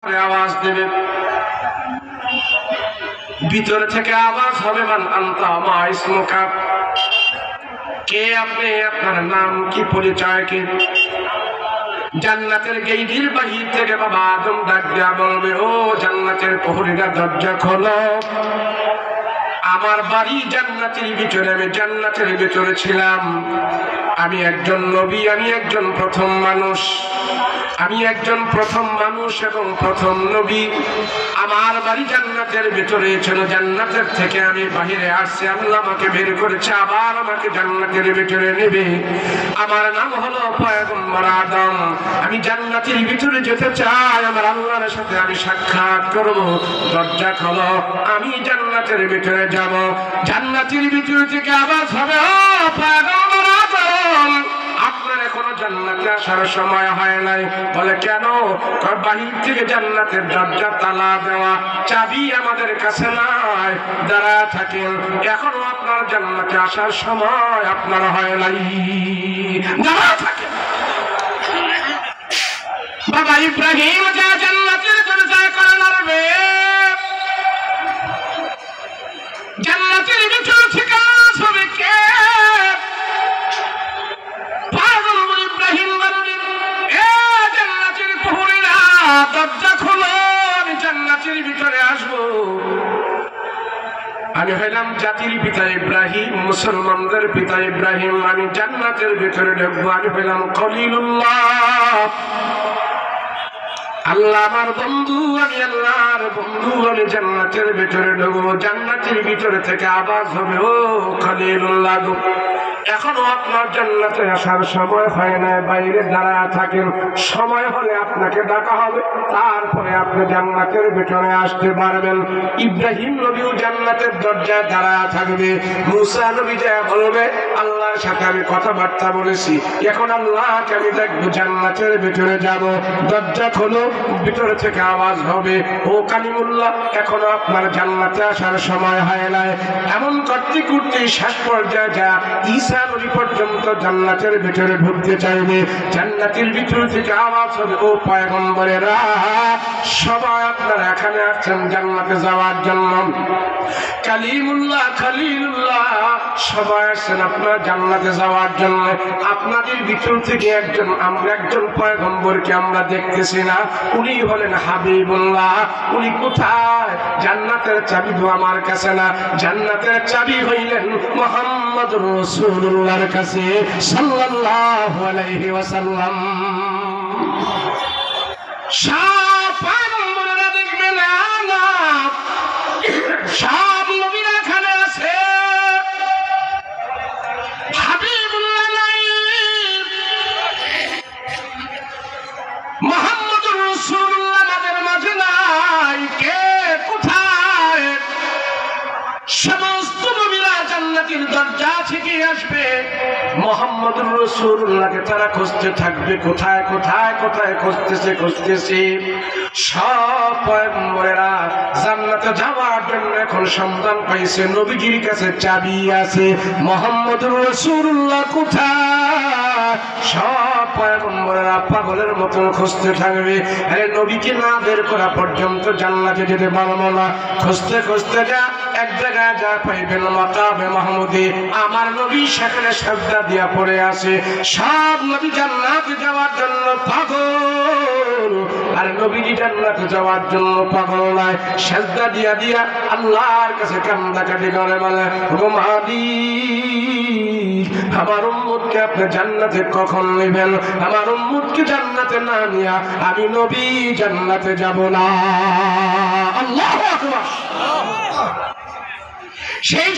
আওয়াজ দেবে, ভিতর থেকে আওয়াজ হবে, মান আনতা মা ইসমুকা, কে আপনি, আপনার নাম কি, পরিচয় কি? জান্নাতের গেইটের বাহির থেকে বাবা আদম ডাক দেয়া বলবে, ও জান্নাতের প্রহরীরা দরজা খোলো, আমার বাড়ি জান্নাতের ভিতরে, আমি জান্নাতের ভিতরে ছিলাম, আমি একজন নবী, আমি একজন প্রথম মানুষ, আমি একজন প্রথম মানুষ এবং প্রথম নবী, আমার বাড়ি জান্নাতের ভিতরে ছিল, জান্নাতের থেকে আমি বাহিরে আসছি, আল্লাহ আমাকে বের করেছে, আবার আমাকে জান্নাতের ভিতরে নেবে, আমার নাম হলো পয়গম্বর আদম, আমি জান্নাতের ভিতরে যেতে চাই, আমার আল্লাহর সাথে আমি সাক্ষাৎ করব, দরজা খোলো, আমি জান্নাতের ভিতরে যাব। জান্নাতের ভিতরে থেকে আওয়াজ হবে, ও পয়গম্বর আদম, আপনার এখনো জান্নাতে আসার সময় হয় নাই। বলে কেন? বাহির থেকে জান্নাতের দরজা তালা দেওয়া, চাবি আমাদের কাছে নাই, দাঁড়া থাকেন, এখনো আপনার জান্নাতে আসার সময় আপনার হয় নাই, দাঁড়া থাকেন। বাবা ইব্রাহিম যা জান্নাতের দরজায় করে লড়বে, জান্নাতের ভিতর থেকে আওয়াজ হবে, কে? দরজা খোলো, আমি জান্নাতের ভিতরে আসবো। আমি হইলাম জাতির পিতা ইব্রাহিম, মুসলমানদের পিতা ইব্রাহিম, আমি জান্নাতের ভিতরে ঢুকবো। আমি হইলাম খলিলুল্লাহ, আল্লাহ আমার বন্ধু, আমি আল্লাহর বন্ধু, আমি জান্নাতের ভিতরে ঢুকবো। জান্নাতের ভিতরে থেকে আওয়াজ হবে, ও খলিলুল্লাহ, এখনো আপনার জান্নাতে আসার সময় হয় না, বাইরে দাঁড়ায় থাকেন, সময় হলে আপনাকে ডাকা হবে, তারপরে আপনি জান্নাতের ভিতরে আসতে পারবেন। ইব্রাহিম নবীও জান্নাতের দরজায় দাঁড়ায় থাকবে, মুসা নবী যা বলবে, আল্লাহর সাথে আমি কথাবার্তা বলেছি, এখন আল্লাহকে আমি দেখবো, জান্নাতের ভিতরে যাব, দরজা খোলো, ভিতরে থেকে আওয়াজ হবে, ও কালিমুল্লাহ, এখনো আপনার জান্নাতে আসার সময় হয় নাই। এমন করতে করতে শেষ পর্যায়ে যা ঈসা নবী পর্যন্ত জান্নাতের ভিতরে ঢুকতে চাইবে, জান্নাতের ভিতর থেকে আওয়াজ হবে, ও পয়গম্বরেরা, সবাই আপনারা এখানে আসছেন জান্নাতে যাওয়ার জন্য, কালিমুল্লাহ খলিলুল্লাহ সবাই আসছেন আপনারা জান্নাতে যাওয়ার জন্য। আপনাদের ভিতর থেকে একজন, আমরা একজন পয়গম্বরকে আমরা দেখতেছি না, উনি হলেন হাবিবুল্লাহ, উনি কোথায়? জান্নাতের চাবি তো আমার কাছে না, জান্নাতের চাবি হইলেন মুহাম্মদুর রাসূলুল্লাহর কাছে সাল্লাল্লাহু আলাইহি ওয়াসাল্লাম। সব পয়গম্বররা দেখবেন না, সব নবীরা এখানে আছে, হাবিবুল্লাহ নাই, মুহাম্মদুর রাসূলুল্লাহ আমাদের মাঝে নাই, কে কোথায়? সমস্ত নবীরা জান্নাতের দরজা থেকে আসবে, মুহাম্মদুর রাসূলুল্লাহকে তারা খুঁজতে থাকবে, কোথায় কোথায় কোথায় খুঁজতেছে। সব পয়গম্বরেরা জান্নাতে যাওয়ার জন্য এখন সন্ধান পাইছে, নবীজির কাছে চাবি আছে, মুহাম্মদুর রাসূলুল্লাহ কোথায়? সব পয়গম্বরেরা পাগলের মতো খুঁজতে থাকবে, আরে নবীকে না বের করা পর্যন্ত জান্নাতে যেতে পারবো না। খুঁজতে খুঁজতে যা এক জায়গায় যা পাইবেন মাকামে মাহমুদে, আমার নবী সেখানে সাজদা দিয়া পড়ে আছে। সব নবী জান্নাতে যাওয়ার জন্য পাগল, আর নবীজি জান্নাতে যাওয়ার জন্য পাগল নয়, সাজদা দিয়া দিয়া আল্লাহর কাছে কান্দাকাটি করে, বলে, গো মালিক, আমার উম্মতকে আপনি জান্নাতে কখন নেবেন? আমার উম্মতকে জান্নাতে না নিয়া আমি নবী জান্নাতে যাব না। আল্লাহু আকবার। সেই